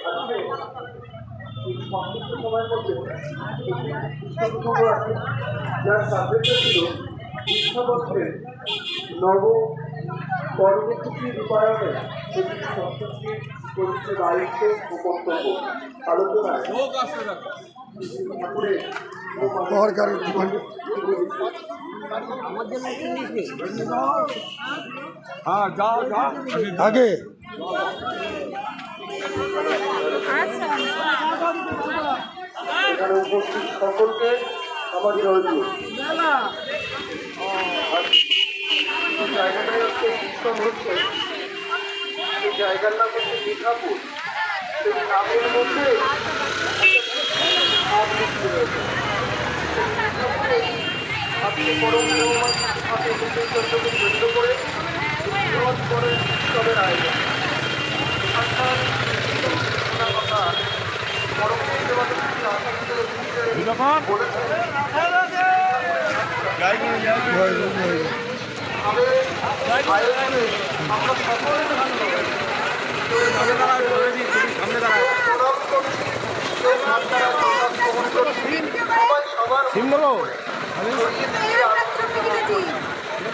আজকে এই সংক্ষিপ্ত সময়ের মধ্যে যার সাবজেক্টটা ছিল শিক্ষাবর্ষের নব কর্মসূচি রূপায়ণে সংস্কৃতি প্রতিটি দায়িত্ব ও কর্তব্য আলোচনায় ঠাকুরের আগে এখানে উপস্থিত সকলকে আমার জয়গুরু। জায়গাটাই হচ্ছে উৎসব হচ্ছে, এই জায়গার নাম হচ্ছে মিঠাপুর। সেই নামের মধ্যে আজকে পরম সাথে চন্দ্রকে কেন্দ্র করে বৃহৎ করে উৎসবের আয়োজন। এখানকার কথা পরম আমরা সকলে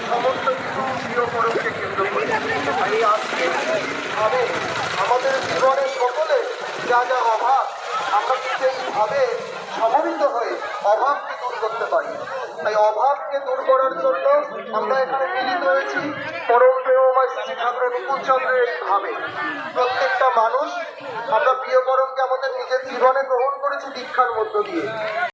সমস্ত কিছু প্রিয় পরমকে কেন্দ্র করে এই আজকে ভাবে আমাদের জীবনে সকলে যা যা অভাব আমরা কিন্তু এইভাবে সমবেত হয়ে অভাবকে দূর করতে পারি। তাই অভাবকে দূর করার জন্য আমরা এখানে মিলিত হয়েছি পরম প্রেমময় শ্রী ঠাকুরের অনুকূলচন্দ্রের এইভাবে। প্রত্যেকটা মানুষ আমরা প্রিয় পরমকে আমাদের নিজের জীবনে গ্রহণ করেছি দীক্ষার মধ্য দিয়ে।